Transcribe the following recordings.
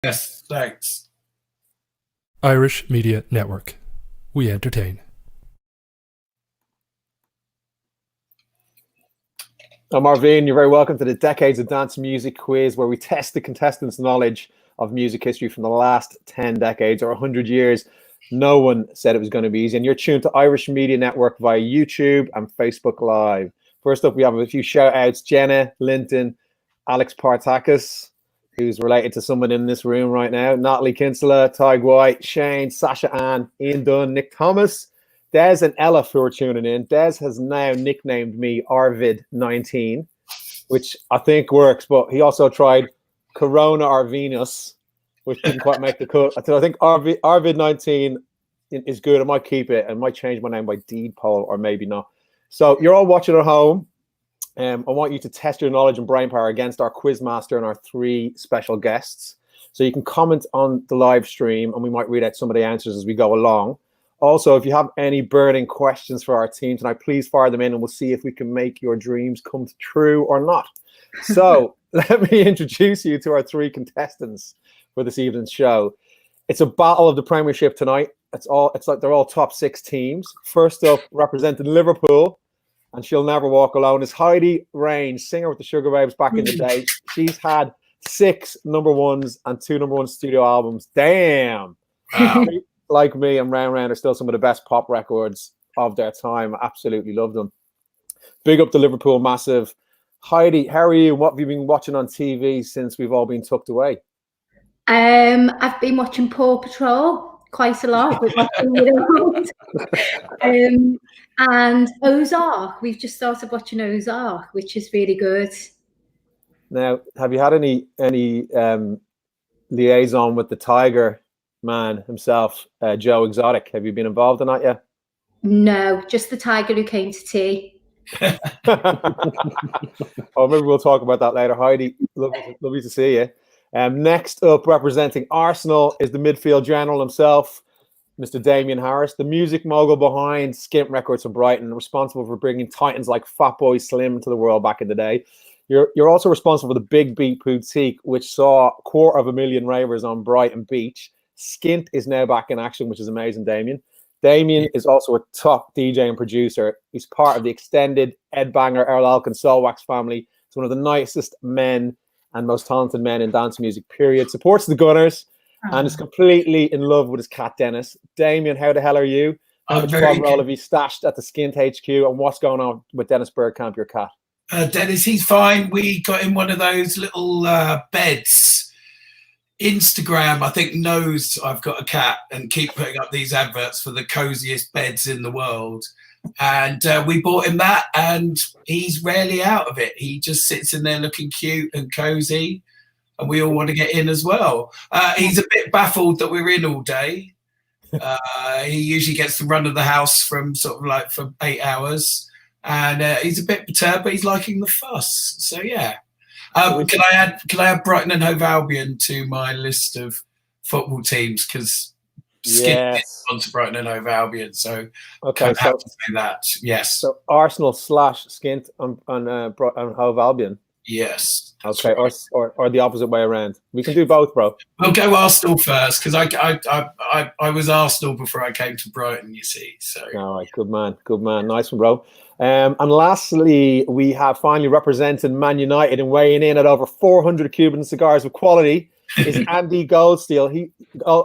Yes, thanks. Irish Media Network. We entertain. I'm Marvin. You're very welcome to the Decades of Dance Music quiz, where we test the contestants' knowledge of music history from the last 10 decades or 100 years. No one said it was going to be easy. And you're tuned to Irish Media Network via YouTube and Facebook Live. First up, we have a few shout outs. Jenna Linton, Alex Partakis, who's related to someone in this room right now, Natalie Kinsella, Tig White, Shane, Sasha Ann, Ian Dunn, Nick Thomas, Des and Ella, who are tuning in. Des has now nicknamed me Arvid19, which I think works, but he also tried Corona Arvinus, which didn't quite make the cut. I think Arvid19 is good. I might keep it. I might change my name by deed poll, or maybe not. So you're all watching at home. I want you to test your knowledge and brain power against our quizmaster and our three special guests. So you can comment on the live stream, and we might read out some of the answers as we go along. Also, if you have any burning questions for our team tonight, please fire them in, and we'll see if we can make your dreams come true or not. So let me introduce you to our three contestants for this evening's show. It's a battle of the Premiership tonight. It's like they're all top six teams. First up, representing Liverpool, and she'll never walk alone, is Heidi Range, singer with the Sugar Babes back in the day. She's had 6 number ones and 2 number 1 studio albums. Damn. Wow. Like Me and Round Round are still some of the best pop records of their time. I absolutely love them. Big up to Liverpool, massive. Heidi, how are you? What have you been watching on TV since we've all been tucked away? I've been watching Paw Patrol quite a lot with my 2-year-old. And Ozark. We've just started watching Ozark, which is really good. Now, have you had any liaison with the Tiger man himself, Joe Exotic? Have you been involved in that yet? No, just the tiger who came to tea. Oh, maybe we'll talk about that later. Heidi, lovely to see you. Next up, representing Arsenal, is the midfield general himself, Mr. Damien Harris, the music mogul behind Skint Records from Brighton, responsible for bringing titans like Fatboy Slim to the world back in the day. You're also responsible for the Big Beat Boutique, which saw 250,000 ravers on Brighton Beach. Skint is now back in action, which is amazing, Damien. Damien is also a top DJ and producer. He's part of the extended Ed Banger, Earl Alkin, Soulwax family. He's one of the nicest men and most talented men in dance music, period. Supports the Gunners and is completely in love with his cat, Dennis. Damien, how the hell are you? How much bog roll have you stashed at the Skint HQ, and what's going on with Dennis Bergkamp, your cat? Dennis, he's fine. We got him one of those little beds. Instagram, I think, knows I've got a cat and keep putting up these adverts for the coziest beds in the world. And we bought him that, and he's rarely out of it. He just sits in there looking cute and cozy, and we all want to get in as well. He's a bit baffled that we're in all day. He usually gets the run of the house for 8 hours, and he's a bit perturbed, but he's liking the fuss. So yeah. Can I add Brighton and Hove Albion to my list of football teams, because Skint is on to Brighton and Hove Albion, so okay, so have to say that. Yes. So Arsenal / Skint on Hove Albion. Yes. Okay, right. or the opposite way around. We can do both, bro. We'll go Arsenal first, because I was Arsenal before I came to Brighton, you see. So all right, good man, nice one, bro. And lastly, we have finally represented Man United and weighing in at over 400 Cuban cigars of quality is Andy Goldstein.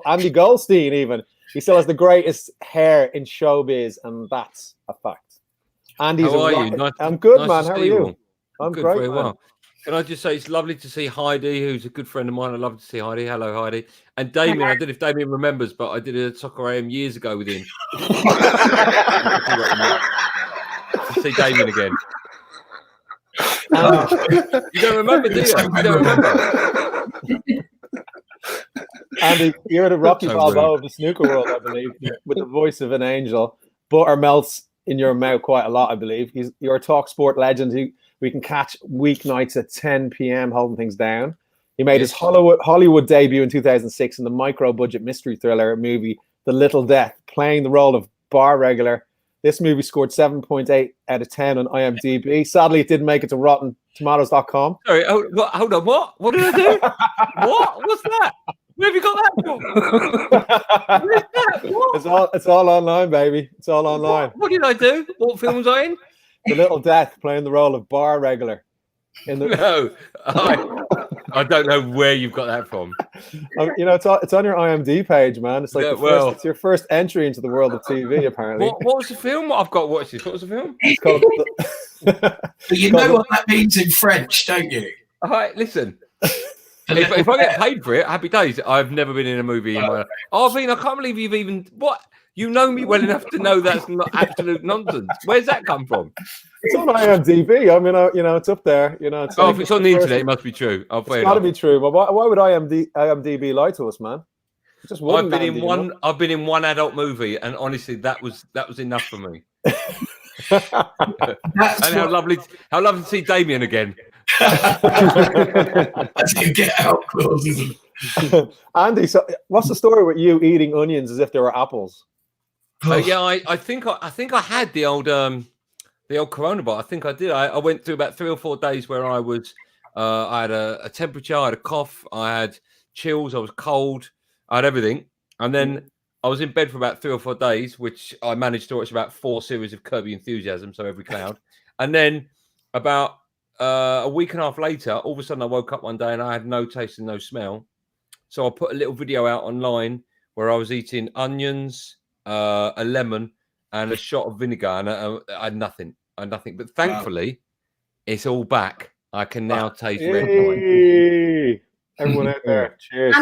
Andy Goldstein, even. He still has the greatest hair in showbiz, and that's a fact. Andy's how are you? I'm good, man. How are you? I'm good, great, very man. well. Can I just say it's lovely to see Heidi, who's a good friend of mine. I love to see Heidi. Hello, Heidi. And Damien, I don't know if Damien remembers, but I did a Soccer AM years ago with him. See Damien again. You don't remember, do you? You don't remember. Andy, you're the Rocky Balboa of the snooker world, I believe, with the voice of an angel. Butter melts in your mouth quite a lot, I believe. You're a talk sport legend who we can catch weeknights at 10 p.m. holding things down. He made his Hollywood debut in 2006 in the micro-budget mystery thriller movie The Little Death, playing the role of bar regular. This movie scored 7.8 out of 10 on IMDb. Sadly, it didn't make it to RottenTomatoes.com. Sorry, hold on. What? What did I do? What? What's that? Where have you got that from? Where's that? What? It's all online, baby. It's all online. What did I do? What film was I in? The Little Death playing the role of bar regular. No, I don't know where you've got that from. You know, it's on your IMDb page, man. It's like it's your first entry into the world of TV, apparently. What was the film? I've got to watch this. What was the film? It's called But you know what that means in French, don't you? All right, listen. If I get paid for it, happy days. I've never been in a movie in my life. Arvine, I can't believe you've even what. You know me well enough to know that's not absolute nonsense. Where's that come from? It's on IMDb. I mean, you know, it's up there. You know, if it's on the internet, it must be true. It's got to be true. But why would IMDb lie to us, man? Just I've been in one adult movie, and honestly, that was enough for me. And how lovely to see Damien again. That's a get out clause, isn't it? Andy, so what's the story with you eating onions as if they were apples? Yeah, I think I had the old coronavirus. I think I did. I went through about 3 or 4 days where I was I had a temperature, I had a cough, I had chills, I was cold, I had everything, and then I was in bed for about 3 or 4 days, which I managed to watch about 4 series of Kirby Enthusiasm, so every cloud, and then about a week and a half later, all of a sudden I woke up one day and I had no taste and no smell. So I put a little video out online where I was eating onions, a lemon, and a shot of vinegar, and I had nothing. But thankfully, it's all back. I can now taste red wine. Everyone out there, cheers.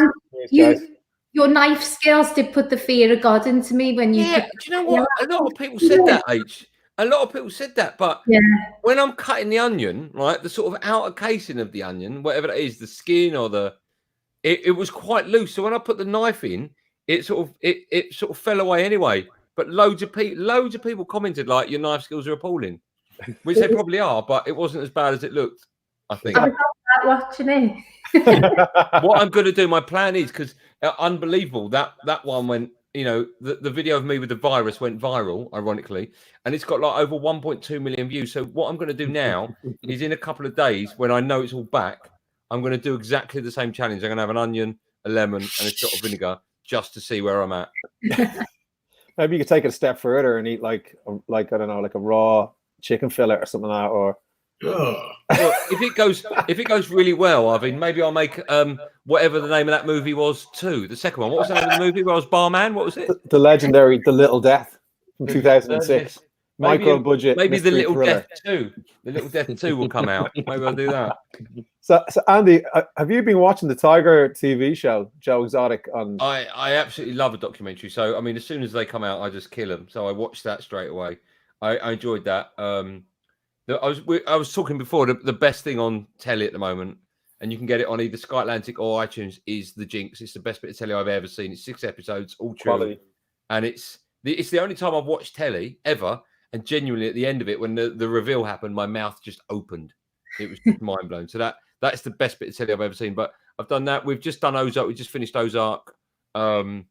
Cheers, guys. Your knife skills did put the fear of God into me when you. Yeah, do you know what? A lot of people said that, H. A lot of people said that, but when I'm cutting the onion, right, the sort of outer casing of the onion, whatever that is, the skin or it was quite loose. So when I put the knife in, it sort of fell away anyway. But loads of people commented like your knife skills are appalling, which they probably are, but it wasn't as bad as it looked. I think. I was watching it. What I'm going to do, my plan is because unbelievable that one went. You know, the video of me with the virus went viral, ironically, and it's got like over 1.2 million views. So what I'm going to do now is in a couple of days, when I know it's all back, I'm going to do exactly the same challenge. I'm going to have an onion, a lemon, and a shot of vinegar just to see where I'm at. Maybe you could take it a step further and eat like I don't know, like a raw chicken fillet or something like that, or. Well, if it goes really well, I mean, maybe I'll make whatever the name of that movie was too. The second one. What was the name of the movie where I was barman? What was it? The legendary The Little Death from 2006. Micro budget. Maybe The Little thriller. Death 2. The Little Death 2 will come out. Maybe I'll do that. So Andy, have you been watching the Tiger TV show, Joe Exotic? I absolutely love a documentary. So I mean, as soon as they come out, I just kill them. So I watched that straight away. I enjoyed that. I was talking before, the best thing on telly at the moment, and you can get it on either Sky Atlantic or iTunes, is The Jinx. It's the best bit of telly I've ever seen. It's 6 episodes, all true. Quality. And it's the only time I've watched telly ever, and genuinely at the end of it, when the reveal happened, my mouth just opened. It was just mind blown. So that's the best bit of telly I've ever seen. But I've done that. We've just done Ozark. We just finished Ozark. I'm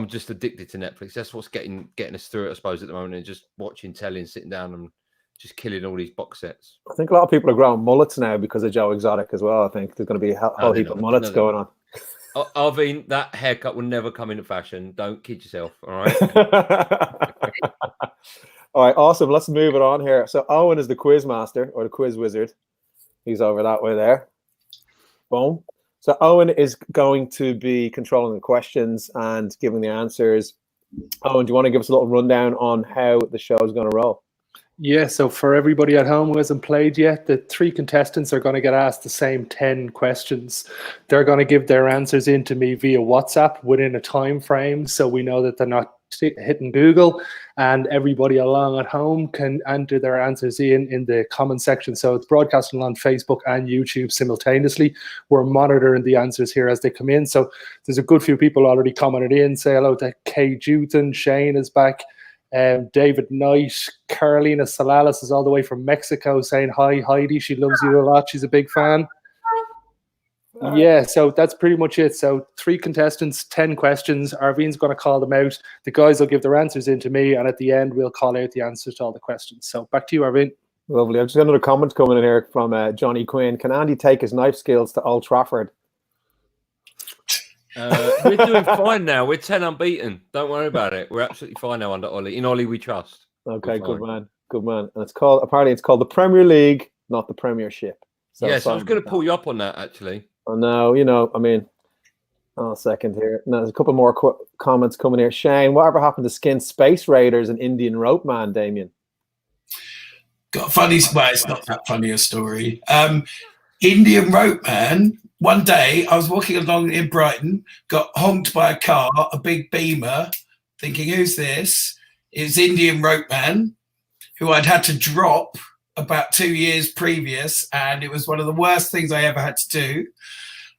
just addicted to Netflix. That's what's getting us through it, I suppose, at the moment, and just watching telly and sitting down and just killing all these box sets. I think a lot of people are growing mullets now because of Joe Exotic as well. I think there's going to be a whole heap of mullets going on. Arvine, that haircut will never come into fashion. Don't kid yourself, all right? All right, awesome. Let's move it on here. So Owen is the quiz master or the quiz wizard. He's over that way there. Boom. So Owen is going to be controlling the questions and giving the answers. Owen, do you want to give us a little rundown on how the show is going to roll? Yeah, so for everybody at home who hasn't played yet, the 3 contestants are going to get asked the same 10 questions. They're going to give their answers in to me via WhatsApp within a time frame, so we know that they're not hitting Google, and everybody along at home can enter their answers in the comment section. So it's broadcasting on Facebook and YouTube simultaneously. We're monitoring the answers here as they come in. So there's a good few people already commented in. Say hello to Kay Juton, Shane is back. David Knight, Carolina Salalas is all the way from Mexico saying hi, Heidi. She loves you a lot. She's a big fan. Yeah, so that's pretty much it. So 3 contestants, 10 questions. Arvine's going to call them out. The guys will give their answers in to me, and at the end, we'll call out the answers to all the questions. So back to you, Arvine. Lovely. I've just got another comment coming in here from Johnny Quinn. Can Andy take his knife skills to Old Trafford? We're doing fine now. We're 10 unbeaten. Don't worry about it. We're absolutely fine now under Ollie. In Ollie, we trust. Okay, good man. And it's called the Premier League, not the Premiership. So yes, I was going to pull you up on that actually. Oh no, I mean, a second here. No, there's a couple more comments coming here. Shane, whatever happened to Skint Space Raiders and Indian Rope Man, Damien? Got funny. Well, it's not that funny a story. Indian Rope Man. One day I was walking along in Brighton, got honked by a car, a big Beamer, thinking, who's this? It's Indian Rope Man, who I'd had to drop about 2 years previous, and it was one of the worst things I ever had to do.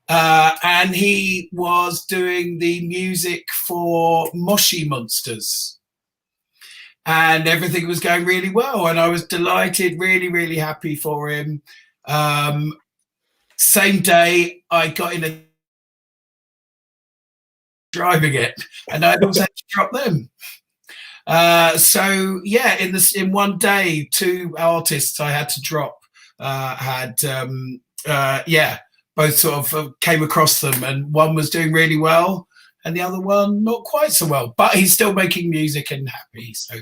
And he was doing the music for Moshi Monsters. And everything was going really well, and I was delighted, really, really happy for him. Same day, I got in a driving it, and I'd also had to drop them. So yeah, in one day, 2 artists I had to drop both sort of came across them, and one was doing really well, and the other one not quite so well. But he's still making music and happy. So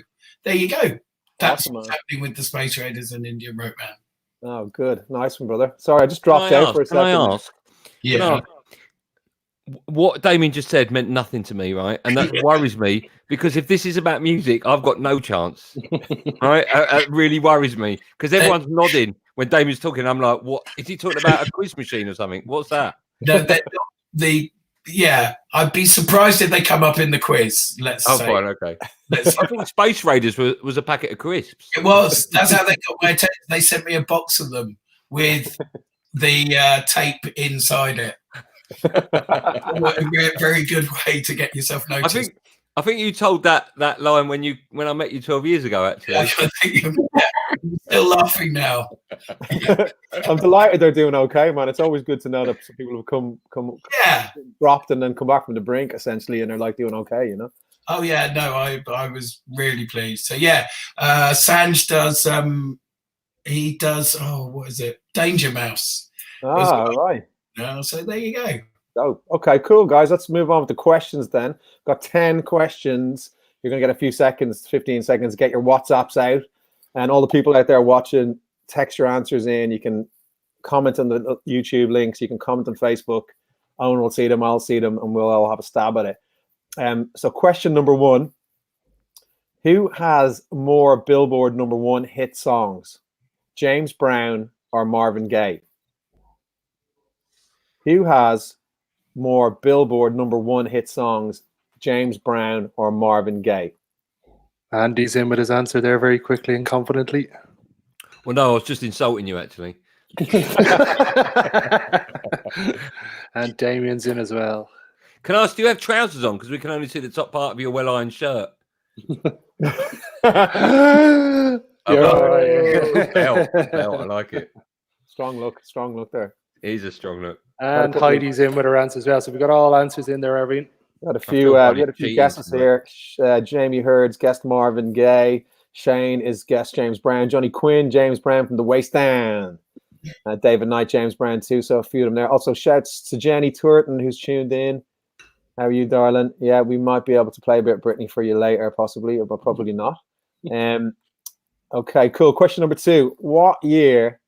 there you go. That's awesome, what's happening with the Space Raiders and Indian Rope Man. Oh, good. Nice one, brother. Sorry, I just dropped out for a second. Can I ask? Yeah. What Damien just said meant nothing to me, right? And that worries me, because if this is about music, I've got no chance, right? It really worries me, because everyone's nodding when Damien's talking. I'm like, what? Is he talking about a quiz machine or something? What's that? No, I'd be surprised if they come up in the quiz. Let's say. Fine, okay. I thought Space Raiders was a packet of crisps. It was. That's how they got my attention. They sent me a box of them with the tape inside it. A very good way to get yourself noticed. I think you told that line when I met you 12 years ago. Actually, I think you're still laughing now. I'm delighted they're doing okay, man. It's always good to know that some people have come dropped and then come back from the brink essentially, and they're like doing okay, Oh yeah, no, I was really pleased. So yeah, Sanj does. He does. Oh, what is it? Danger Mouse. Right. So there you go. Oh, okay, cool, guys. Let's move on with the questions then. Got 10 questions. You're going to get a few seconds, 15 seconds, get your WhatsApps out. And all the people out there watching, text your answers in. You can comment on the YouTube links. You can comment on Facebook. Owen will see them, I'll see them, and we'll all have a stab at it. So question number 1. Who has more Billboard #1 hit songs? James Brown or Marvin Gaye? Who has more Billboard #1 hit songs, James Brown or Marvin Gaye? Andy's in with his answer there very quickly and confidently. Well, no, I was just insulting you, actually. And Damien's in as well. Can I ask, do you have trousers on? Because we can only see the top part of your well-ironed shirt. Belt, I like it. Strong look there. It is a strong look. And Heidi's in with her answer as well. So we've got all answers in there, Irving. We had a few guesses here. Jamie Hurd's guessed Marvin Gaye. Shane is guessed James Brown. Johnny Quinn, James Brown from the Waist Down. David Knight, James Brown too. So a few of them there. Also shouts to Jenny Turton, who's tuned in. How are you, darling? Yeah, we might be able to play a bit of Britney for you later, possibly, but probably not. Okay, cool. Question number 2. What year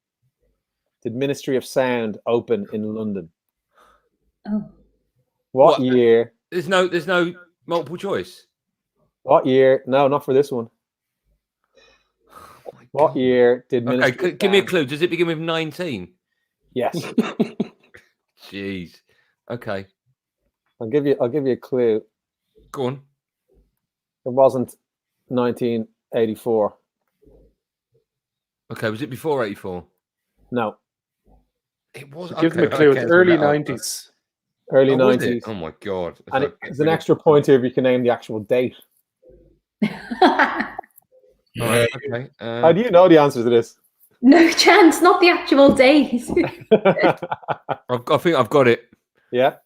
did Ministry of Sound open in London? Oh. What year? There's no multiple choice. What year? No, not for this one. What year did Ministry? Okay, give me a clue. Does it begin with 19? Yes. Jeez. Okay. I'll give you a clue. Go on. It wasn't 1984. Okay, was it before 84? No. It was. Give them a clue. It's early 90s. Early 90s. Oh my god! And it's an extra point here if you can name the actual date. Right, okay. How do you know the answer to this? No chance, not the actual date. I think I've got it. Yeah.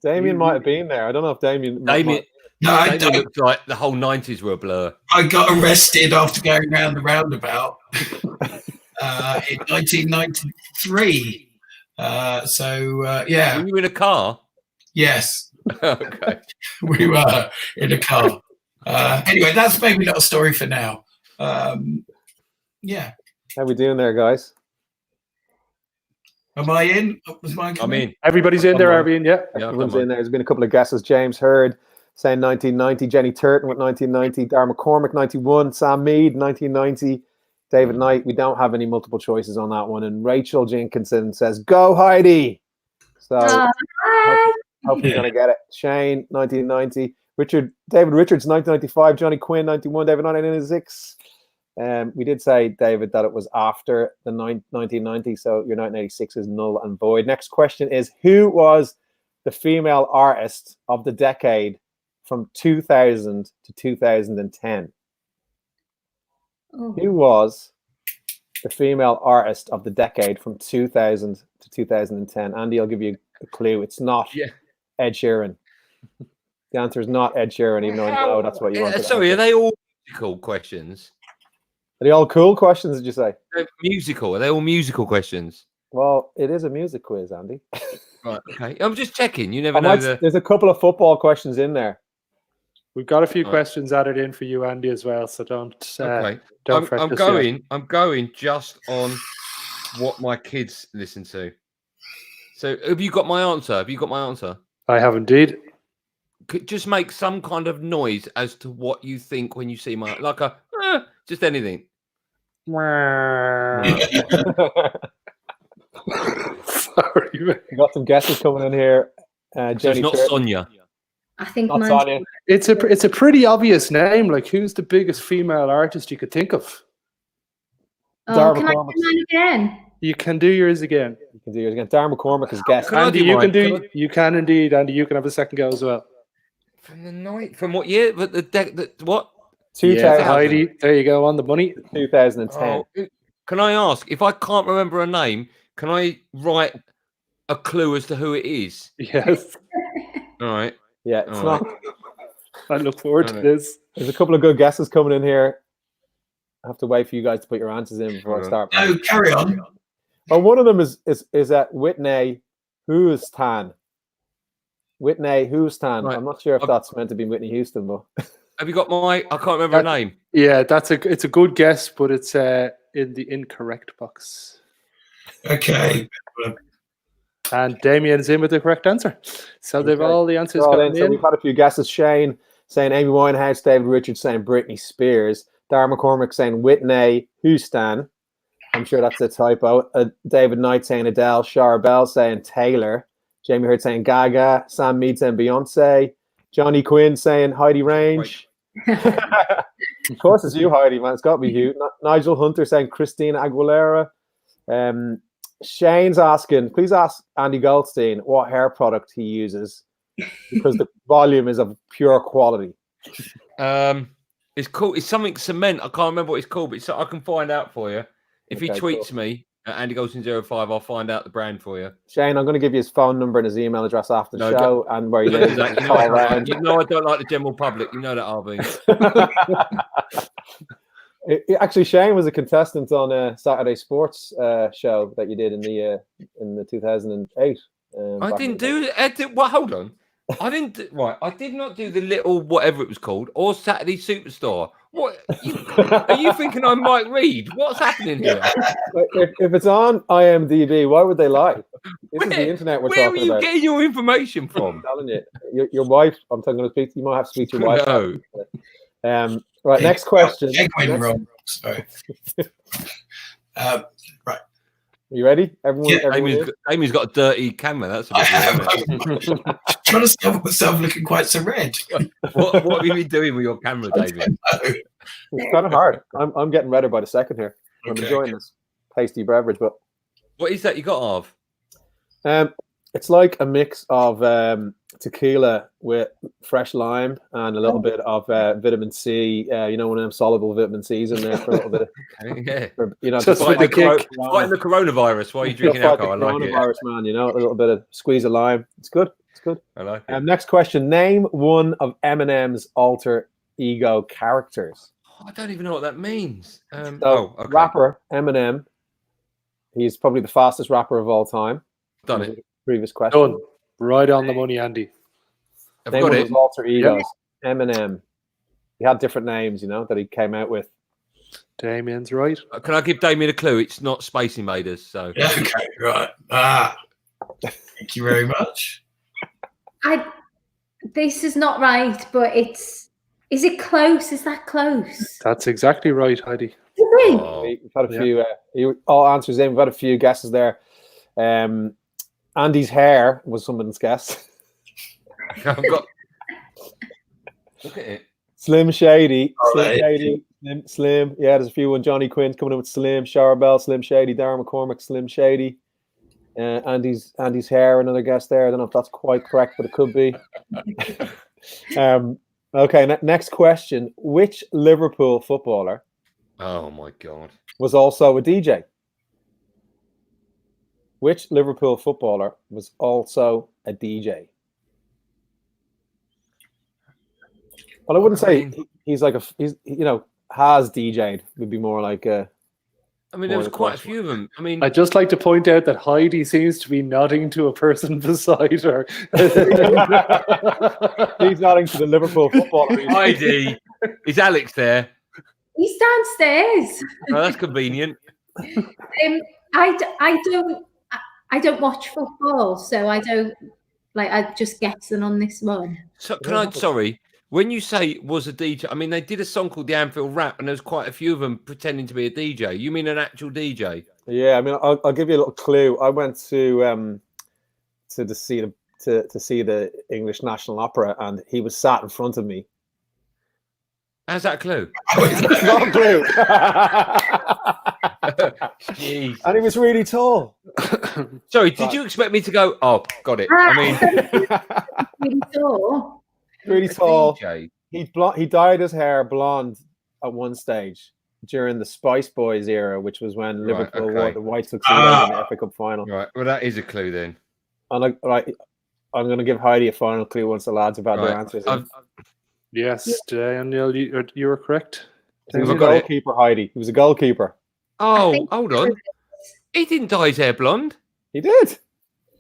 Damien might have been there. I don't know if Damien. Damien No, looks like the whole 90s were a blur. I got arrested after going round the roundabout in 1993. Yeah. Were you in a car? Yes. Okay. We were in a car. Anyway, that's maybe not a story for now. Yeah. How we doing there, guys? Am I in? Was mine I'm coming? in. Everybody's in there, Arvine. Yeah. Everyone's in there. There's been a couple of guesses. James Hurd saying 1990. Jenny Turton with 1990. Darren McCormick 91. Sam Mead 1990. David Knight. We don't have any multiple choices on that one. And Rachel Jenkinson says, "Go Heidi." So hopefully you're gonna get it. Shane 1990. David Richards 1995. Johnny Quinn 91. David Knight 1996. We did say, David, that it was after the 1990, so your 1986 is null and void. Next question is, who was the female artist of the decade from 2000 to 2010? Who was the female artist of the decade from 2000 to 2010? Andy, I'll give you a clue. It's not Ed Sheeran. The answer is not Ed Sheeran, even though I know that's what you wanted. Sorry, are they all musical questions? Are they all cool questions, did you say? They're musical. Are they all musical questions? Well, it is a music quiz, Andy. Right, okay. I'm just checking. You never know. There's a couple of football questions in there. We've got a few questions added in for you, Andy, as well. So don't. Okay. Don't I'm going just on what my kids listen to. So, have you got my answer? I have indeed. Just make some kind of noise as to what you think when you see my just anything. Sorry, we got some guesses coming in here. Jenny, not Sonia. I think not Sonia. It's a pretty obvious name. Like, who's the biggest female artist you could think of? Oh, can I do mine again? You can do yours again. You can do yours again. Darren McCormick is guessed. Andy, you can indeed. Andy, you can have a second go as well. From the night, from what year? But what? 2000. Yeah, Heidi, there you go on the money. 2010. Oh, can I ask, if I can't remember a name, can I write a clue as to who it is? Yes. All right. Yeah, it's not. I look forward to this. There's a couple of good guesses coming in here. I have to wait for you guys to put your answers in before I start. No, carry on. Well, one of them is at Whitney Houston. Whitney Houston. Right. I'm not sure if that's meant to be Whitney Houston, but have you got my? I can't remember her name. Yeah, it's a good guess, but it's in the incorrect box. Okay. And Damien's in with the correct answer. So they've all the answers gone in. So we've had a few guesses. Shane saying Amy Winehouse, David Richards saying Britney Spears, Darren McCormick saying Whitney Houston. I'm sure that's a typo. David Knight saying Adele, Shara Bell saying Taylor, Jamie Hurd saying Gaga, Sam Mead saying Beyonce, Johnny Quinn saying Heidi Range. Of course it's you, Heidi, man. It's got to be you. Nigel Hunter saying Christina Aguilera. Shane's asking, please ask Andy Goldstein what hair product he uses because the volume is of pure quality. It's called. It's something cement. I can't remember what it's called, but I can find out for you. If he tweets me at Andy Goldstein 05, I'll find out the brand for you. Shane, I'm going to give you his phone number and his email address after the show and where he lives. You know I don't like the general public. You know that, Arvine. Actually, Shane was a contestant on a Saturday Sports show that you did in the 2008. I didn't do it. Well, hold on. I didn't. Right, I did not do the little whatever it was called or Saturday Superstore. What are you thinking? I might read. What's happening here? If it's on IMDb, why would they lie? This is the internet we're talking about. Where are you getting your information from? I'm telling you, your wife. I'm talking to speak. You might have to speak to your wife. No. Right. Next question. Sorry. Right. You ready? Everyone. Amy's got a dirty camera. That's I'm trying to stop myself looking quite so red. What have you been doing with your camera, David? It's kind of hard. I'm getting redder by the second here. I'm enjoying this tasty beverage, but what is that you got of? It's like a mix of tequila with fresh lime and a little bit of vitamin C. One of them soluble vitamin C's in there for a little bit of, just fighting the coronavirus while you're drinking alcohol. I like it. Coronavirus, man. A little bit of squeeze of lime. It's good. It's good. I like it. Next question: name one of Eminem's alter ego characters. I don't even know what that means. Rapper Eminem. He's probably the fastest rapper of all time. Done it. Previous question. Done. Right on the money, Andy. I've Name got one it. of his alter egos. Eminem. He had different names, that he came out with. Damien's right. Can I give Damien a clue? It's not Space Invaders. So Yeah, okay, right. Thank you very much. This is not right, but is it close? Is that close? That's exactly right, Heidi. Oh. We've had a few. All answers in. We've had a few guesses there. Andy's hair was someone's guess. I've got. Look at it. Slim Shady. Oh, Slim that is Shady. Slim. Yeah, there's a few. Johnny Quinn's coming in with Slim. Shower Bell, Slim Shady. Darren McCormick, Slim Shady. Andy's hair, another guess there. I don't know if that's quite correct, but it could be. Okay, next question. Which Liverpool footballer Oh my God. was also a DJ? Which Liverpool footballer was also a DJ? Well, I wouldn't say he's like has DJ'd. Would be more like a. I mean, there was quite a few of them. I mean, I'd just like to point out that Heidi seems to be nodding to a person beside her. He's nodding to the Liverpool footballer. Heidi, is Alex there? He's downstairs. Oh, that's convenient. I don't watch football, so I don't I just guessing on this one. So sorry, when you say was a DJ, I mean they did a song called the Anfield Rap, and there's quite a few of them pretending to be a DJ. You mean an actual DJ? Yeah, I mean, I'll give you a little clue. I went to see the English National Opera, and he was sat in front of me. How's that a clue? Not a clue. Jeez. And he was really tall. Sorry, did you expect me to go? Oh, got it. I mean, really tall. DJ. He dyed his hair blonde at one stage during the Spice Boys era, which was when Liverpool won the white tuxedo in the FA Cup final. Right. Well, that is a clue then. And I'm going to give Heidi a final clue once the lads have had their answers. Yes, Daniel, you were correct. He was a goalkeeper, Heidi. He was a goalkeeper. Oh, hold on. He didn't dye his hair blonde. He did.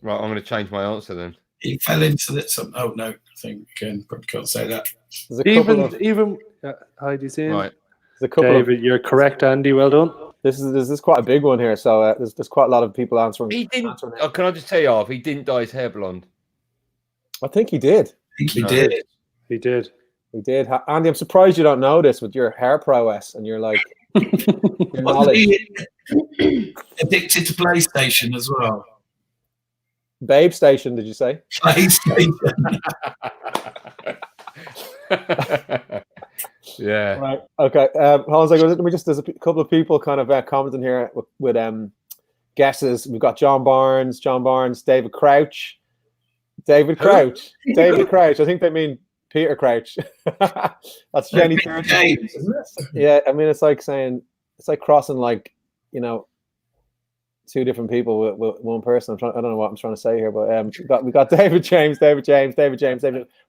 Right, I'm going to change my answer then. He fell into that. Oh no, I think probably can't say that. There's a couple Heidi's in. Right. David, you're correct, Andy. Well done. This is quite a big one here, so there's quite a lot of people answering. He didn't. Can I just tell you off? He didn't dye his hair blonde. I think he did. I think he did. He did. He did. Andy, I'm surprised you don't know this with your hair prowess and your your knowledge. Addicted to PlayStation as well. Babe Station, did you say? PlayStation. Yeah. Right. Okay. Hold on a second. Let me just. There's a couple of people kind of commenting here with guesses. We've got John Barnes, David Crouch. David Crouch. I think they mean Peter Crouch. That's Jenny James, isn't it? Yeah. I mean, it's like crossing two different people with one person. I don't know what I'm trying to say here, but we got David James.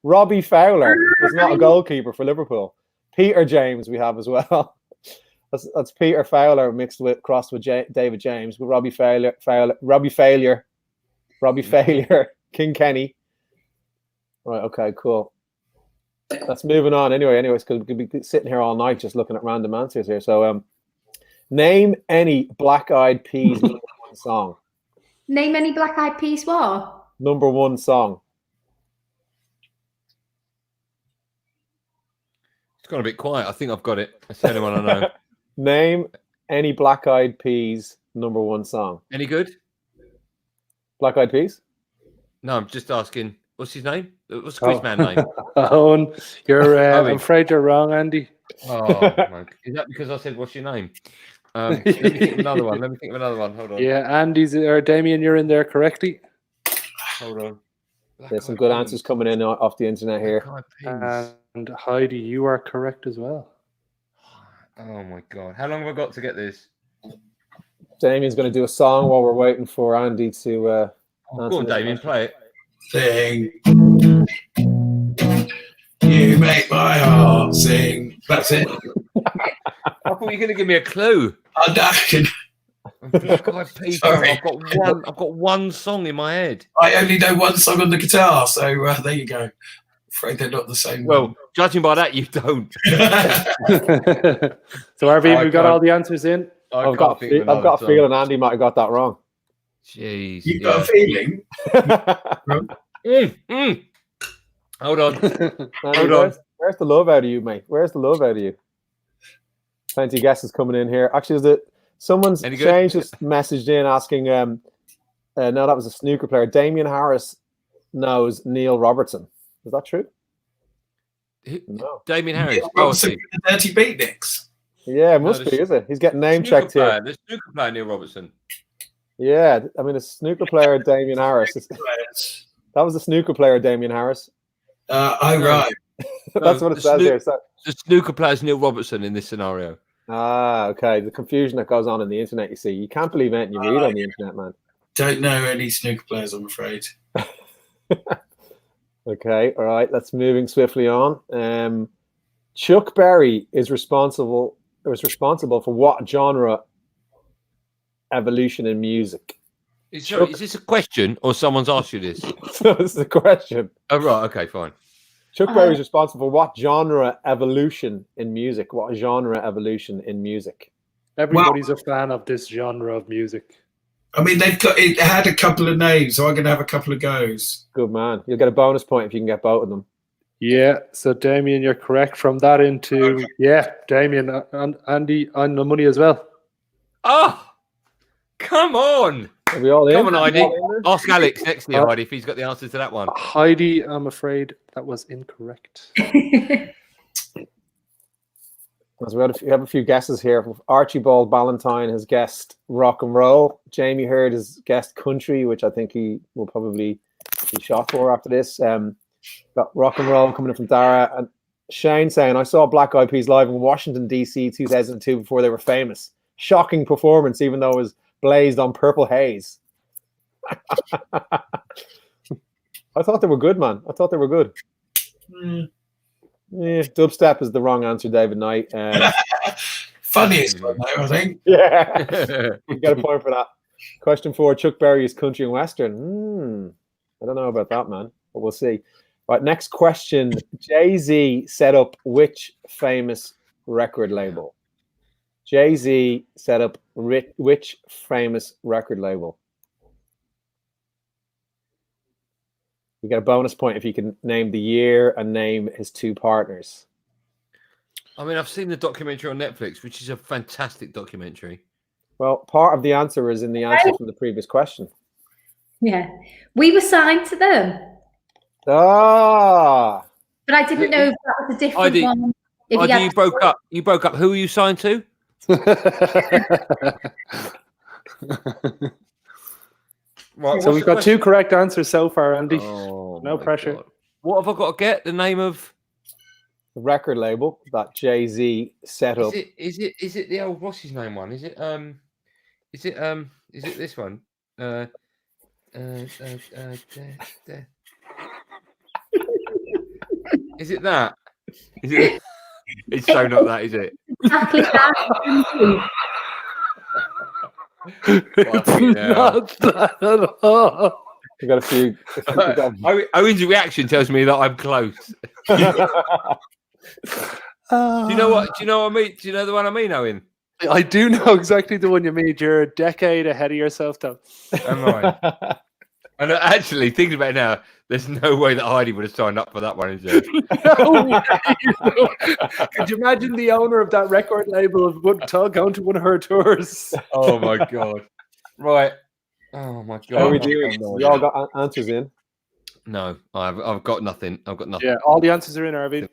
Robbie Fowler was not a goalkeeper for Liverpool. Peter James we have as well. That's Peter Fowler crossed with David James with Robbie Failure, King Kenny. Right. Okay. Cool. That's moving on. Anyways, because we could be sitting here all night just looking at random answers here. So, name any Black Eyed Peas number one song. Name any Black Eyed Peas what? Number one song. It's gone a bit quiet. I think I've got it. That's the only one I know. Name any Black Eyed Peas number one song. Any good? Black Eyed Peas? No, I'm just asking. What's his name? What's the quiz man name? Owen, I'm afraid you're wrong, Andy. Oh, man. Is that because I said what's your name? Let me think of another one. Hold on. Yeah, Andy's or Damien, you're in there correctly. Hold on. There's some good answers coming in off the internet here. And Heidi, you are correct as well. Oh my God. How long have I got to get this? Damien's going to do a song while we're waiting for Andy to go on, Damien, play it. Sing. You make my heart sing. That's it. I thought you were going to give me a clue. Black Eyed Peas. Sorry. I've got one song in my head. I only know one song on the guitar, so there you go. Afraid they're not the same. Well, judging by that, you don't. So, Arvine, we've got all the answers in. I've got a feeling Andy might have got that wrong. Jeez. You've got a feeling? Hold on. Andy, where's the love out of you, mate? Where's the love out of you? Plenty of guesses coming in here. Actually, someone's changed, just messaged in asking, no, that was a snooker player. Damien Harris knows Neil Robertson. Is that true? No. Damien Harris. Robertson, the Dirty Beatniks. Yeah, it must be, is it? He's getting name checked here. The snooker player Neil Robertson. Yeah, I mean, a snooker player, Damien Harris. That was the snooker player, Damien Harris. Right. That's what it says here. So, the snooker player's Neil Robertson in this scenario. Okay. The confusion that goes on in the internet, you see. You can't believe anything you read on the internet, man. Don't know any snooker players, I'm afraid. Okay, all right. Let's moving swiftly on. Chuck Berry was responsible for what genre evolution in music? Is this a question or someone's asked you this? This is a question. Oh, right. Okay, fine. Chuck Berry is responsible for what genre evolution in music? What genre evolution in music? Everybody's a fan of this genre of music. I mean, it had a couple of names, so I'm going to have a couple of goes. Good man. You'll get a bonus point if you can get both of them. Yeah, so Damien, you're correct. From that into, Damien and Andy on the money as well. Oh, come on. Are we all in? Come on, Heidi. Ask Alex next to you, Heidi, if he's got the answer to that one. Heidi, I'm afraid that was incorrect. As we have a few guesses here. Archibald Ballantyne has guessed rock and roll. Jamie Hurd has guessed country, which I think he will probably be shot for after this. Got rock and roll coming in from Dara. And Shane saying, I saw Black Eyed Peas live in Washington, D.C. 2002 before they were famous. Shocking performance, even though it was blazed on purple haze. I thought they were good, man. I thought they were good. Yeah, dubstep is the wrong answer, David Knight. Funniest one, though, I think. Yeah, you got a point for that. Question 4: Chuck Berry is country and western. I don't know about that, man, but we'll see. Right, next question: Jay-Z set up which famous record label? Jay-Z set up which famous record label? You get a bonus point if you can name the year and name his two partners. I mean, I've seen the documentary on Netflix, which is a fantastic documentary. Well, part of the answer is in the answer from the previous question. Yeah, we were signed to them. Ah, but I didn't know if that was a different one. You broke up. You broke up. Who are you signed to? Right, so we've got two correct answers so far, Andy. Oh, no pressure. God. What have I got to get? The name of the record label that Jay-Z set up. Is it the old what's his name one? Is it this one? Is it that? Is it? It's so not that, is it? Exactly that. It's not that at all. We got a few. Owen's reaction tells me that I'm close. Do you know what? Do you know what I mean? Do you know the one I mean, Owen? I do know exactly the one you mean. You're a decade ahead of yourself, though. Am I? And actually, thinking about it now, there's no way that Heidi would have signed up for that one, is there? No way. Could you imagine the owner of that record label going to one of her tours? Oh my god! Right. Oh my god! How are we doing? We all got answers in. No, I've got nothing. I've got nothing. Yeah, all the answers are in, Arvine.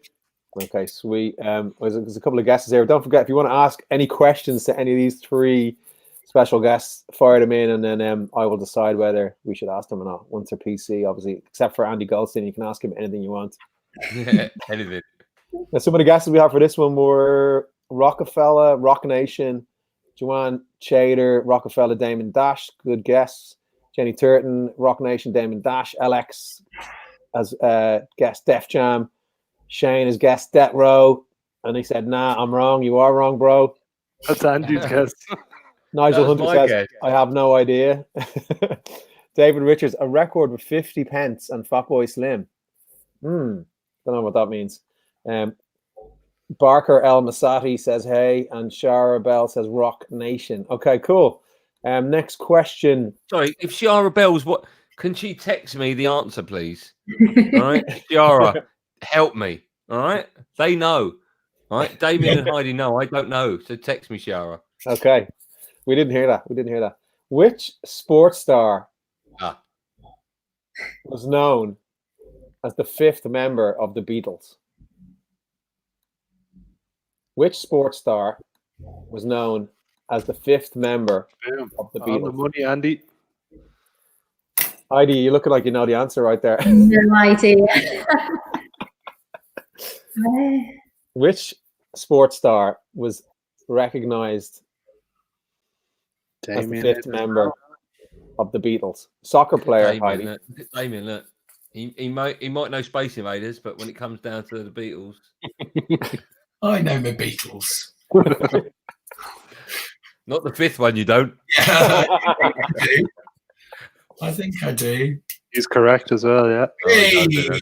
Okay, sweet. There's a couple of guesses here. Don't forget, if you want to ask any questions to any of these three special guests, fire them in, and then I will decide whether we should ask them or not. Once they're PC, obviously, except for Andy Goldstein, you can ask him anything you want. Yeah, anything. Now, some of the guesses we have for this one were Rockefeller, Rock Nation, Joanne Chater, Rockefeller, Damon Dash. Good guess. Jenny Turton, Rock Nation, Damon Dash. LX as guest Def Jam. Shane has guessed Death Row, and he said, "Nah, I'm wrong. You are wrong, bro." That's Andy's guess. Nigel That was Hunter my says, guess. I have no idea. David Richards, a record with 50 pence and Fatboy Slim. Don't know what that means. Barker El Masati says, hey, and Shara Bell says, Rock Nation. Okay, cool. Next question. Sorry, if Ciara Bell's what, can she text me the answer, please? All right, Ciara, help me. All right, they know. All right, Damien and Heidi know. I don't know, so text me, Ciara. Okay, we didn't hear that. Which sports star was known as the fifth member of the Beatles? Which sports star was known as the fifth member of the On Beatles? the money, Andy. Heidi, you're looking like you know the answer right there. No idea. Which sports star was recognized as the fifth member of the Beatles? Soccer player, Heidi. Damien, look. He might know Space Invaders, but when it comes down to the Beatles, I know my Beatles. not the fifth one. You don't. Yeah, I think I do. He's correct as well, yeah. Hey. Okay.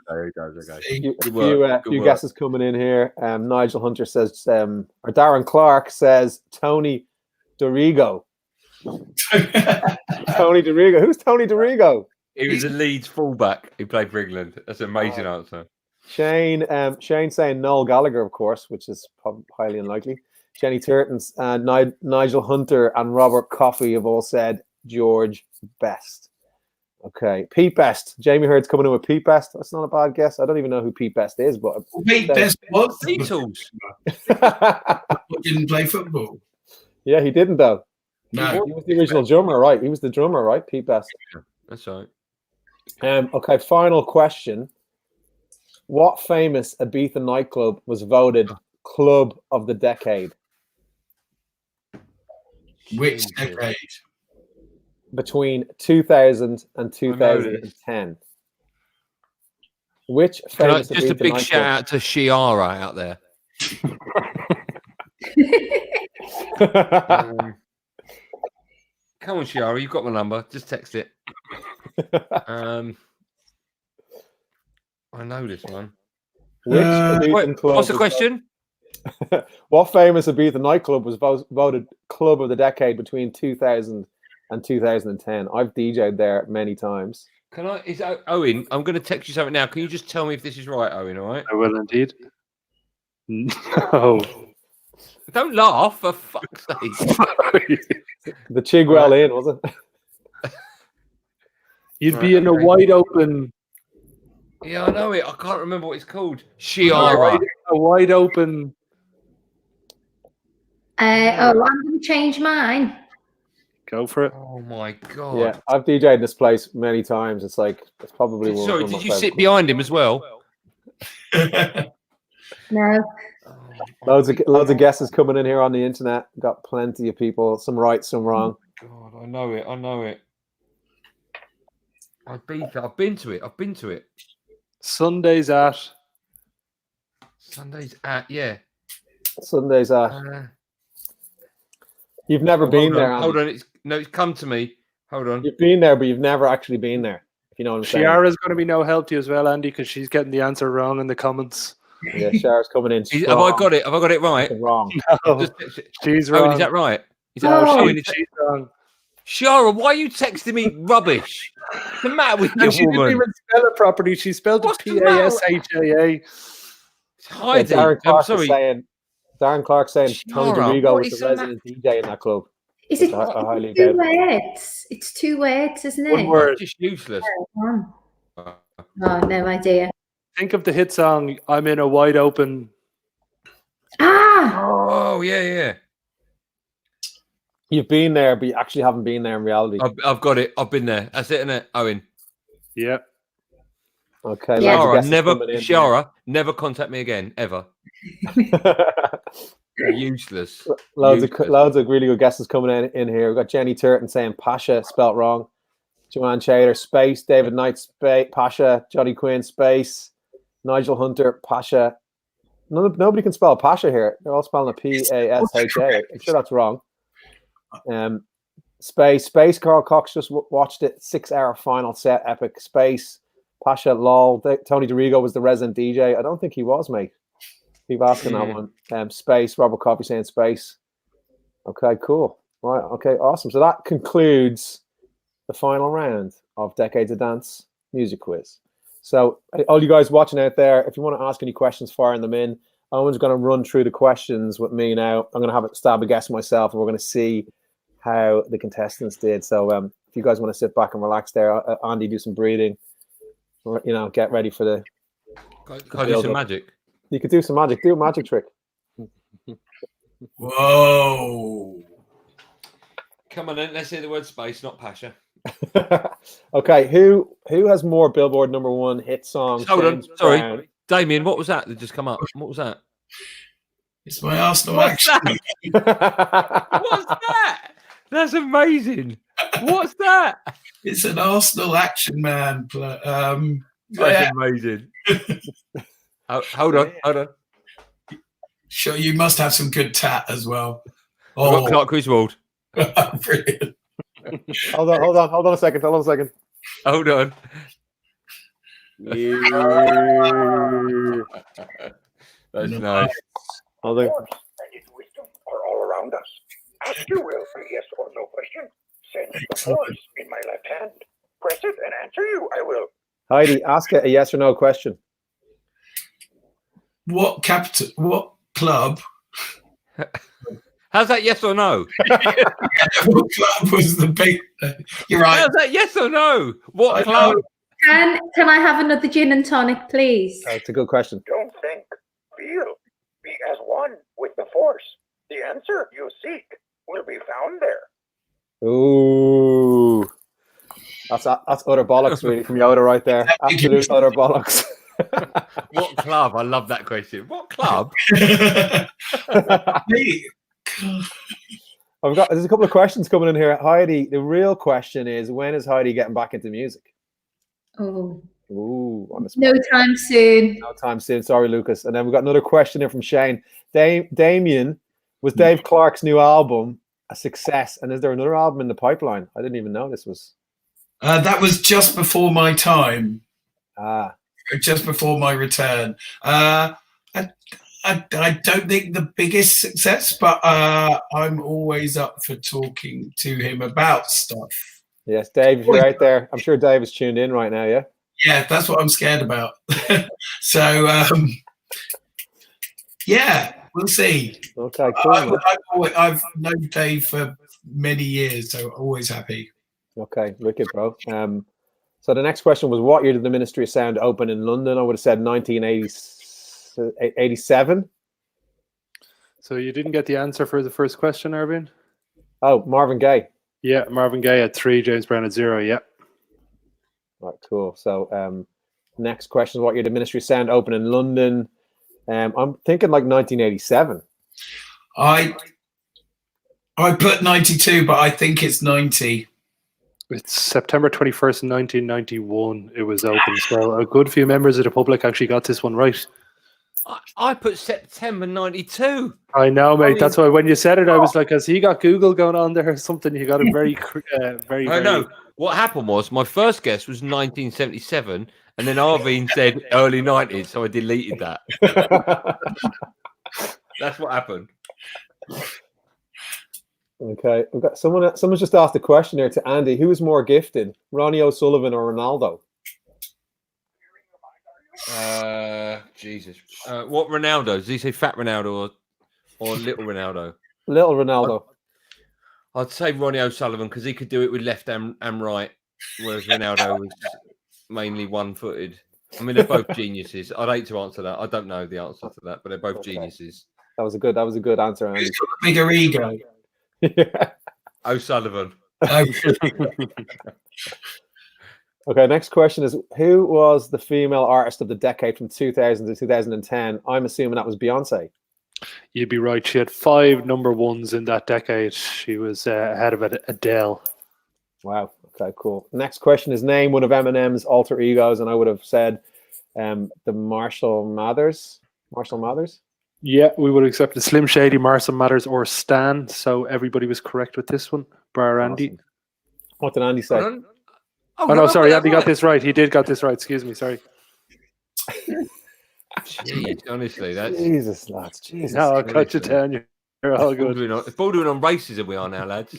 A few guesses coming in here. Nigel Hunter says, or Darren Clark says, Tony Dorigo. Tony Dorigo. Who's Tony Dorigo? He was a Leeds fullback. He played for England. That's an amazing answer. Shane saying Noel Gallagher, of course, which is highly unlikely. Jenny Turtons and Nigel Hunter and Robert Coffey have all said George Best. Okay, Pete Best. Jamie Hurd's coming in with Pete Best. That's not a bad guess. I don't even know who Pete Best is, but Pete Best was Beatles. didn't play football. Yeah, he didn't though. No, He was the original drummer, right? He was the drummer, right? Pete Best. That's right. Okay, final question. What famous Ibiza nightclub was voted Club of the Decade? which decade? Between 2000 and 2010. Which famous Just a Ibiza big nightclub? shout out to Ciara out there. Come on, Ciara, you've got my number. Just text it. I know this one. Which Ibiza club What's the was question? What famous Ibiza nightclub was voted Club of the Decade between 2000 and 2010? I've DJ'd there many times. Can I? Is Owen? I'm going to text you something now. Can you just tell me if this is right, Owen? All right. I will indeed. No. Don't laugh, for fuck's sake. The Chigwell Inn, was it? You'd be in a wide open. Yeah, I know it. I can't remember what it's called. Ciara. A wide open. I'm going to change mine. Go for it. Oh my god. Yeah, I've DJ'd in this place many times. It's probably one. Sorry, one of did my you favourite sit behind him as well? No. Loads of guesses coming in here on the internet. Got plenty of people, some right, some wrong. God, I know it. I've been to it. Sundays at. Sundays at, yeah. Sundays at. You've never been there. Hold on, it's come to me. Hold on. You've been there, but you've never actually been there. If you know what I'm saying. Ciara's going to be no help to you as well, Andy, because she's getting the answer wrong in the comments. Yeah, Ciara's coming in. Have I got it? Have I got it right? Wrong. No, she's wrong. Owen, is that right? Is that She's wrong. Ciara, why are you texting me rubbish? What's the matter with No, you, she didn't woman? even spell it properly. She spelled What's it the matter? Pashaa. Heidi, Darren Clark saying Tony Ciara, DeRigo what was is the the resident DJ in that club. Is it I highly two doubt. words? It's 2 words, isn't it? One word. Just useless. Oh, no idea. Think of the hit song, I'm in a wide open. Ah! Oh, yeah. You've been there, but you actually haven't been there in reality. I've got it. I've been there. That's it, isn't it, Owen? Yeah. Okay. Yeah. Ciara, never contact me again, ever. Useless. Loads of really good guesses coming in here. We've got Jenny Turton saying Pasha, spelt wrong. Joanne Chater, space. David Knight, space. Pasha. Johnny Quinn, space. Nigel Hunter, Pasha. Nobody can spell Pasha here. They're all spelling a Pasha. I'm sure that's wrong. Space. Carl Cox just watched it. 6-hour final set, epic. Space. Pasha lol. Tony DeRigo was the resident DJ. I don't think he was, mate. Keep asking that one. Space. Robert Coffey saying space. Okay, cool. Right. Okay, awesome. So that concludes the final round of Decades of Dance Music Quiz. So all you guys watching out there, if you want to ask any questions, firing them in. Owen's going to run through the questions with me now. I'm going to have a stab at guess myself, and we're going to see how the contestants did. So if you guys want to sit back and relax there, Andy, do some breathing. Get ready for the. Can I do some magic? You could do some magic. Do a magic trick. Whoa! Come on, then. Let's hear the word space, not Pasha. Okay, who has more Billboard #1 hit songs? Hold on, sorry, Damien. What was that just come up? What was that? It's my Arsenal action. What's that? That's amazing. What's that? It's an Arsenal action man. That's amazing. Hold on. Sure, you must have some good tat as well. Oh, Clark Griswold. Brilliant. Hold on a second. Hold on. That's nice. Hold on. And its wisdom are all around us. Ask your will a yes or no question. Send the force in my left hand. Press it and answer you. I will. Heidi, ask a yes or no question. What club? How's that yes or no? What club was the big? You're right. How's that yes or no? What club? Can I have another gin and tonic, please? It's a good question. Don't think. Feel. Be as one with the force. The answer you seek will be found there. Ooh. That's utter bollocks, really, from Yoda right there. Absolute utter bollocks. What club? I love that question. What club? There's a couple of questions coming in here. Heidi, the real question is, when is Heidi getting back into music? Oh. Ooh, on the spot. No time soon. No time soon. Sorry, Lucas. And then we've got another question here from Shane. Damien, was Dave Clark's new album a success? And is there another album in the pipeline? I didn't even know this was. That was just before my time. Just before my return. I don't think the biggest success, but I'm always up for talking to him about stuff. Yes, Dave, if you're out there, I'm sure Dave is tuned in right now, yeah? Yeah, that's what I'm scared about. So, yeah, we'll see. Okay, cool. I've known Dave for many years, so always happy. Okay, wicked, bro. So the next question was, what year did the Ministry of Sound open in London? I would have said 1987. So you didn't get the answer for the first question, Irving? Oh, Marvin Gaye. Yeah, Marvin Gaye at 3, James Brown at 0, yeah. Right, cool. So next question is, what year did the Ministry of Sound open in London? I'm thinking like 1987. I put 92, but I think it's 90. It's September 21st, 1991 it was open. So a good few members of the public actually got this one right. I put September 92. I know, mate. That's why when you said it, I was like, has he got Google going on there or something? You got it very. I know. What happened was my first guess was 1977, and then Arvin said early 90s, so I deleted that. That's what happened. Okay, we've got someone's just asked a question here to Andy. Who is more gifted, Ronnie O'Sullivan or Ronaldo? Jesus. What Ronaldo? Does he say fat Ronaldo or little Ronaldo? Little Ronaldo. I'd say Ronnie O'Sullivan because he could do it with left and right, whereas Ronaldo was mainly one-footed. I mean, they're both geniuses. I'd hate to answer that. I don't know the answer to that, but they're both geniuses. That was a good answer, Andy. Who's got a bigger ego? Yeah. O'Sullivan. Okay, next question is, who was the female artist of the decade from 2000 to 2010? I'm assuming that was Beyonce. You'd be right. She had 5 #1s in that decade. She was ahead of Adele. Wow. Okay, cool. Next question is, name one of Eminem's alter egos, and I would have said the Marshall Mathers. Marshall Mathers? Yeah, we would have accepted Slim Shady, Marson Matters, or Stan. So everybody was correct with this one, bar Andy. Awesome. What did Andy say? Hold on. Oh, no, sorry, Andy got right. this right. He did got this right. Excuse me, sorry. Jeez, honestly, that's Jesus, lads. Jesus. No, I'll cut you down. You're all good. It's bordering on racism we are now, lads.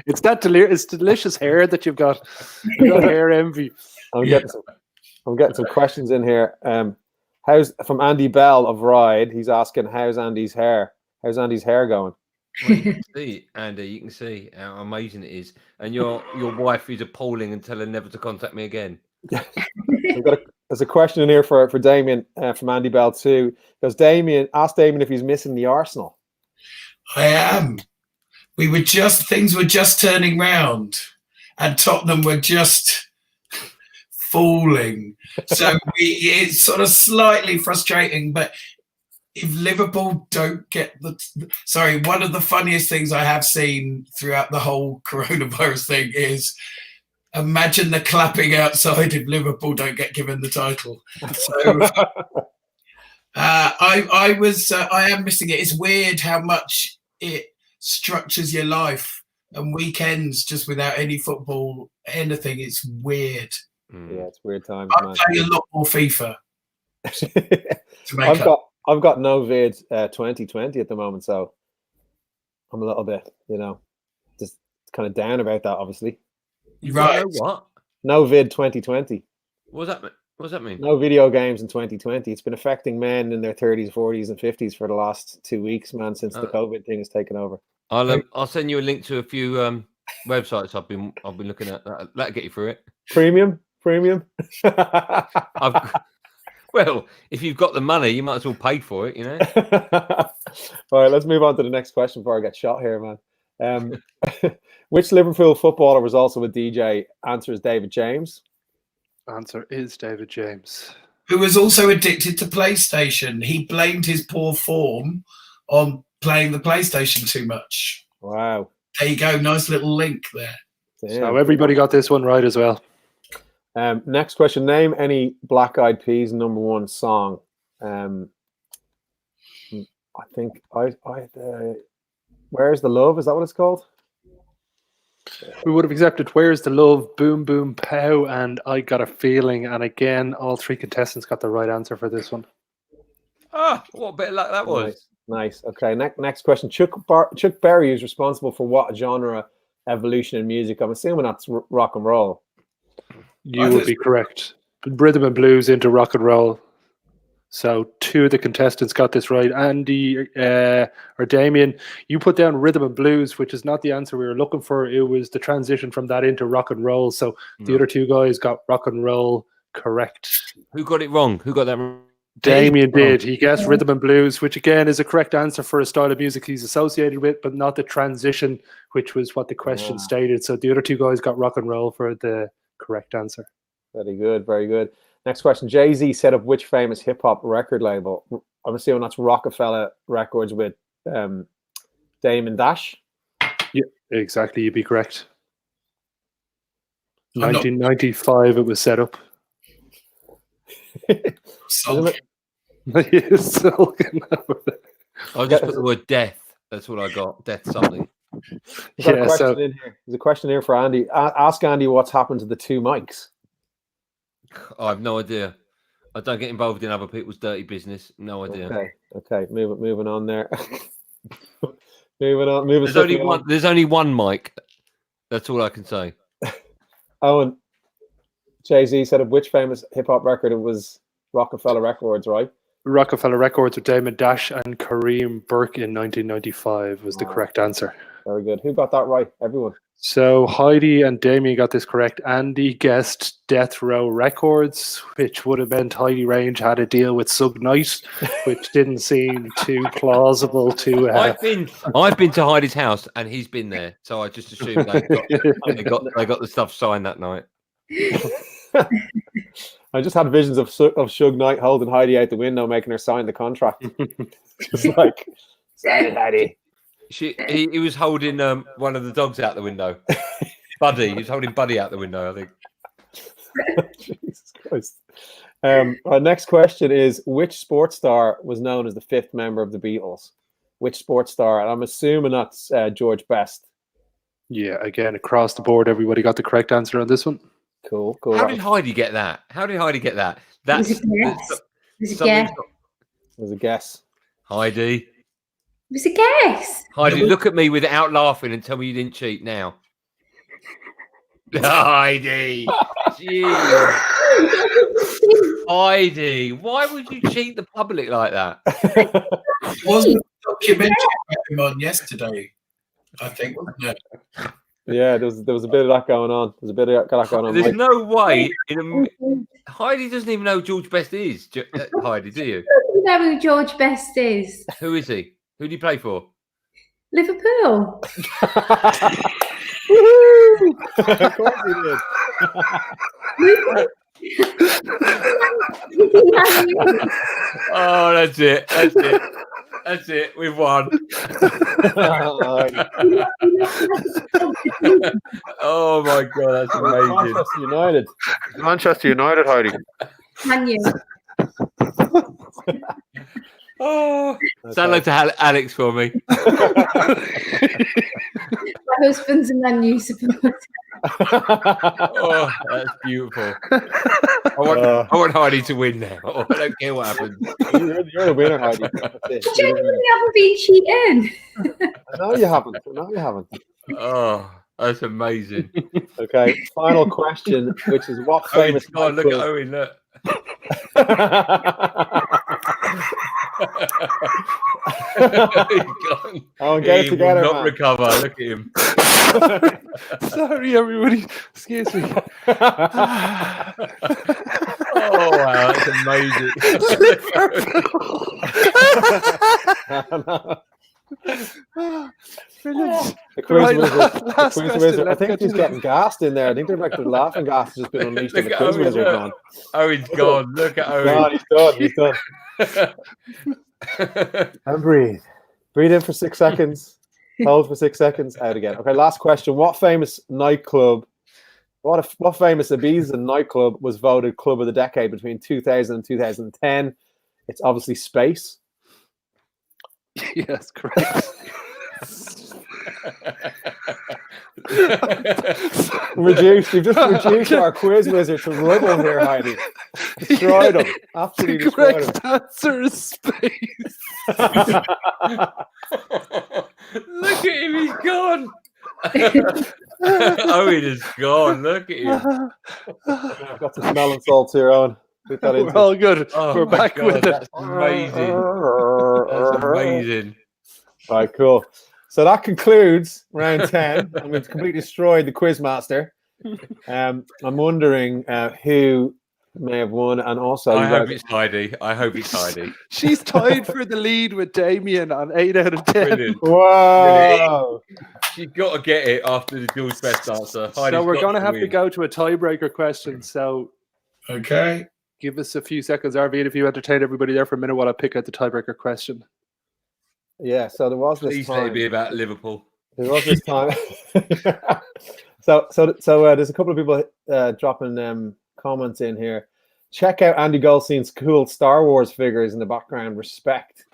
It's that it's delicious hair that you've got. You've got hair envy. I'm getting some questions in here. How's from Andy Bell of Ride? He's asking, how's Andy's hair? How's Andy's hair going? Well, you can see, Andy. You can see how amazing it is, and your wife is appalling and tell her never to contact me again. There's a question in here for Damien from Andy Bell too. Because asked Damien if he's missing the Arsenal. I am. Things were just turning round, and Tottenham were just falling. So it's sort of slightly frustrating. But if Liverpool don't get one of the funniest things I have seen throughout the whole coronavirus thing is, imagine the clapping outside if Liverpool don't get given the title. So I am missing it. It's weird how much it structures your life and weekends just without any football, anything. It's weird. Yeah, it's weird times. I play a lot more FIFA. I've got no vid 2020 at the moment, so I'm a little bit, just kind of down about that. Obviously, right? What? No vid 2020. What does that mean? No video games in 2020. It's been affecting men in their 30s, 40s, and 50s for the last 2 weeks, man, since the COVID thing has taken over. I'll send you a link to a few websites I've been looking at. That'll get you through it. Premium. Well, if you've got the money, you might as well pay for it, All right, let's move on to the next question before I get shot here, man. Which Liverpool footballer was also a DJ? Answer is David James. Answer is David James. Who was also addicted to PlayStation. He blamed his poor form on playing the PlayStation too much. Wow. There you go. Nice little link there. Damn. So everybody got this one right as well. Next question. Name any Black Eyed Peas #1 song. I think Where's the Love? Is that what it's called? We would have accepted Where's the Love, Boom Boom Pow, and I Got a Feeling. And again, all three contestants got the right answer for this one. Ah, what a bit of luck that was. Nice. Okay, next question. Chuck Berry is responsible for what genre evolution in music? I'm assuming that's rock and roll. You would be correct. Rhythm and blues into rock and roll. So two of the contestants got this right. Andy or Damien, you put down rhythm and blues, which is not the answer we were looking for. It was the transition from that into rock and roll. So the other two guys got rock and roll correct. Who got it wrong? Who got that wrong? Damien did. He guessed rhythm and blues, which again is a correct answer for a style of music he's associated with, but not the transition, which was what the question stated. So the other two guys got rock and roll for the correct answer. Very good, very good. Next question. Jay-Z set up which famous hip-hop record label? I'm assuming that's Rockefeller Records with Damon Dash. Yeah, exactly. You'd be correct. 1995 it was set up. I'll just put the word death. That's what I got. Death something. There's a question here for Andy. Ask Andy what's happened to the two mics. I have no idea. I don't get involved in other people's dirty business. No idea. Okay. Moving on there. There's only one mic. That's all I can say. Owen, Jay-Z set up which famous hip-hop record? It was Rockefeller Records, right? Rockefeller Records with Damon Dash and Kareem Burke in 1995 was the correct answer. Very good. Who got that right? Everyone. So Heidi and Damien got this correct. Andy guessed Death Row Records, which would have meant Heidi Range had a deal with Suge Knight, which didn't seem too plausible to. I've been to Heidi's house and he's been there, so I just assumed they got the stuff signed that night. I just had visions of Suge Knight holding Heidi out the window, making her sign the contract. Just like, sign it, Heidi. He was holding one of the dogs out the window. Buddy. He was holding Buddy out the window, I think. Jesus Christ. Our next question is: which sports star was known as the fifth member of the Beatles? Which sports star? And I'm assuming that's George Best. Yeah, again, across the board, everybody got the correct answer on this one. Cool. How did Heidi get that? That's It was a guess. something's got- It was a guess. Heidi. It was a guess. Heidi, look at me without laughing and tell me you didn't cheat now. Heidi. Jeez. Heidi, why would you cheat the public like that? Wasn't a documentary about him on yesterday, I think, wasn't it? Yeah, there was a bit of that going on. There's a bit of that going on. There's no way Heidi doesn't even know who George Best is. Heidi, do you? You know who George Best is? Who is he? Who do you play for? Liverpool. Woohoo! Of course he did. Oh, that's it. We've won. Oh my god, that's amazing. Manchester United, Heidi. Can you? Oh, sound like to Alex for me. My husband's a Man U supporter. Oh, that's beautiful. I want Heidi to win now. I don't care what happens. You're the winner, Heidi. That's it. Genuinely haven't been cheating. No, you haven't. Oh, that's amazing. Okay, final question, which is what Owen, famous God, look at Owen, look. Owen, get it together, will not man. recover. Look at him. Sorry, everybody. Excuse me. Oh wow, that's amazing. The quiz Right, wizard. last The quiz question, wizard. I let's think get he's to getting gassed in there. I think they're like the laughing gas has just been unleashed on the Look at quiz Owen, wizard, look. man. Owen's gone. Look at Owen. God, he's done. And breathe. Breathe in for 6 seconds. Hold for 6 seconds. Out again. Okay, last question. What famous nightclub, what famous Ibiza nightclub was voted Club of the Decade between 2000 and 2010? It's obviously Space. Yes, correct. You've just reduced our quiz wizard to rubble here, Heidi. Destroyed him. Absolutely The destroyed him. correct answer is space. Look at him, he's gone. Owen is gone. Look at him. I've got some smelling salts here, Owen. Put that We're into all good. Oh We're my back God, with it. That's amazing. That's amazing. All right, cool. So that concludes round 10, and we've completely destroyed the Quizmaster. I'm wondering who may have won, and also I hope it's Heidi. She's tied for the lead with Damien on 8 out of 10. Brilliant. Whoa! She's got to get it after the George Best answer. So we're going to have to win. go to a tiebreaker question. So Okay. give us a few seconds, Arvine, if you entertain everybody there for a minute while I pick out the tiebreaker question. Yeah, so there was this Please let it time. be about Liverpool. There was this time. So there's a couple of people dropping comments in here. Check out Andy Goldstein's cool Star Wars figures in the background. Respect.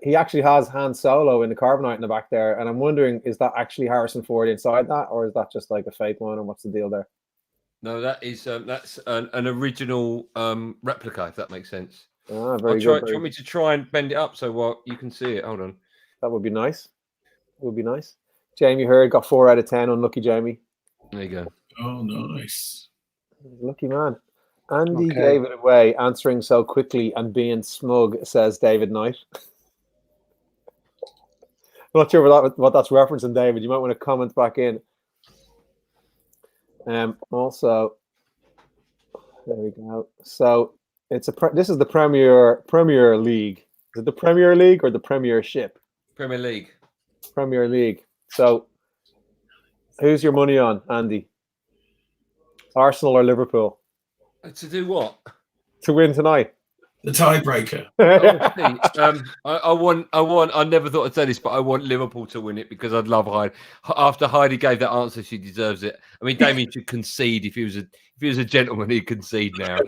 He actually has Han Solo in the carbonite in the back there, and I'm wondering, is that actually Harrison Ford inside that, or is that just like a fake one, and what's the deal there? No, that's an original replica, if that makes sense. Ah, very Do you good. want me to try and bend it up so you can see it? Hold on. That would be nice. Jamie Hurd got 4 out of 10. Unlucky Jamie. There you go. Oh, nice. Lucky man. Andy Okay. gave it away, answering so quickly and being smug, says David Knight. I'm not sure what that's referencing, David. You might want to comment back in. Also, there we go. So this is the Premier League. Is it the Premier League or the Premiership? Premier League. Premier League. So, who's your money on, Andy? Arsenal or Liverpool To do what? to win tonight? The tiebreaker. I never thought I'd say this, but I want Liverpool to win it because I'd love Heidi. After Heidi gave that answer, she deserves it. I mean, Damien should concede if he was a gentleman. He'd concede now.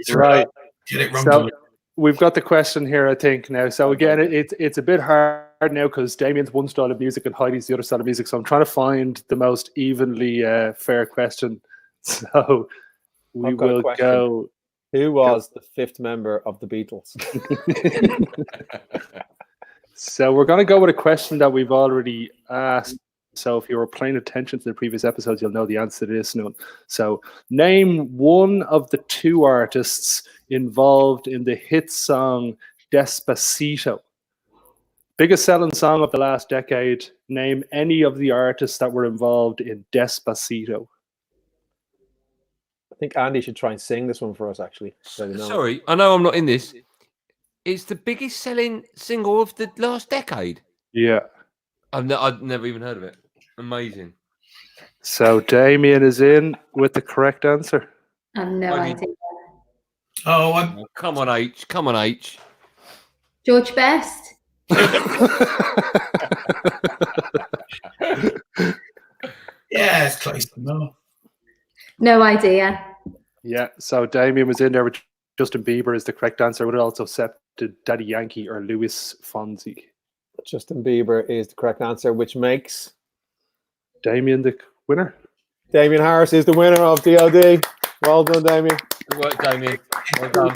Right. Get it wrong. So we've got the question here, I think now. So again, it's a bit hard now because Damien's one style of music and Heidi's the other style of music. So I'm trying to find the most evenly fair question. So we will go. Who was the fifth member of the Beatles? So we're going to go with a question that we've already asked. So if you were paying attention to the previous episodes, you'll know the answer to this one. So name one of the two artists involved in the hit song Despacito. Biggest selling song of the last decade. Name any of the artists that were involved in Despacito. I think Andy should try and sing this one for us, actually. Sorry, I know I'm not in this. It's the biggest selling single of the last decade. Yeah. I've never even heard of it. Amazing. So Damien is in with the correct answer. I have no idea. Oh, Come on, H. Come on, H. George Best? yeah, it's close enough. No idea. Yeah, so Damien was in there with Justin Bieber is the correct answer. Would it also accepted Daddy Yankee or Louis Fonsi? Justin Bieber is the correct answer, which makes Damien the winner. Damien Harris is the winner of DOD. Well done, Damien. Good work, Damien. Well done.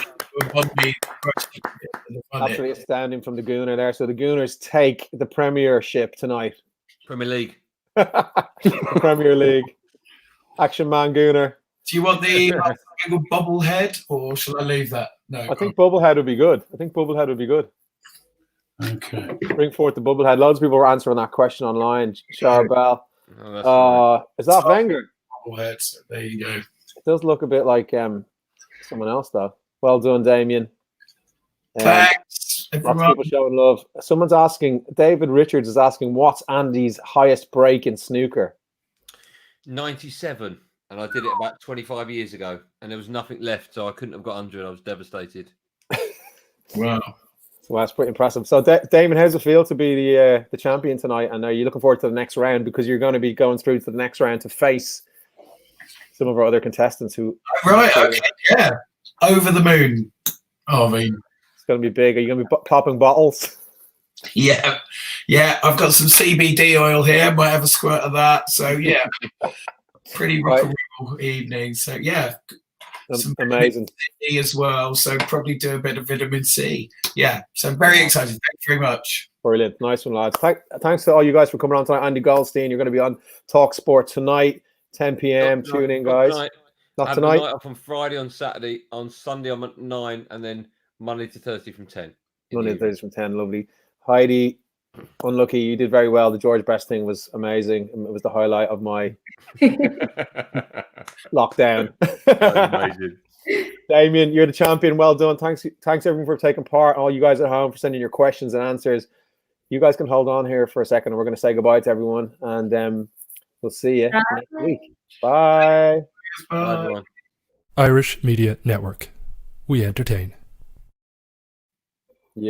Absolutely astounding from the Gooner there. So the Gooners take the Premiership tonight. Premier League. The Premier League. Action man Gooner. Do you want the bobblehead or shall I leave that? No. I think Bubblehead would be good. Okay. Bring forth the Bubblehead. Loads of people were answering that question online. Charbel. Is that Wenger? Bobblehead. So there you go. It does look a bit like someone else, though. Well done, Damien. Thanks, everyone. Lots of people showing love. Someone's asking, David Richards is asking, what's Andy's highest break in snooker? 97. And I did it about 25 years ago. And there was nothing left, so I couldn't have got 100. I was devastated. Wow. So that's pretty impressive. So, Damon, how's it feel to be the champion tonight? And are you looking forward to the next round? Because you're going to be going through to the next round to face some of our other contestants who... Right, okay, yeah. Over the moon. Oh, I mean... It's going to be big. Are you going to be popping bottles? Yeah. I've got some CBD oil here. Might have a squirt of that. So, yeah. Pretty rock and roll evening. So, yeah. Some amazing C as well. So, probably do a bit of vitamin C. Yeah. So, I'm very excited. Thank you very much. Brilliant. Nice one, lads. Thanks to all you guys for coming on tonight. Andy Goldstein, you're going to be on Talk Sport tonight, 10 p.m. Tune in, guys. Not tonight. Night off on Friday, on Saturday, on Sunday I'm at 9, and then Monday to Thursday from 10. Monday to Thursday from 10. Lovely. Heidi, unlucky. You did very well. The George Best thing was amazing. It was the highlight of my lockdown. Amazing. Damien, you're the champion. Well done. Thanks everyone for taking part. All you guys at home for sending your questions and answers. You guys can hold on here for a second. We're going to say goodbye to everyone, and we'll see you next week. Bye. Bye. Bye, everyone. Irish Media Network. We entertain.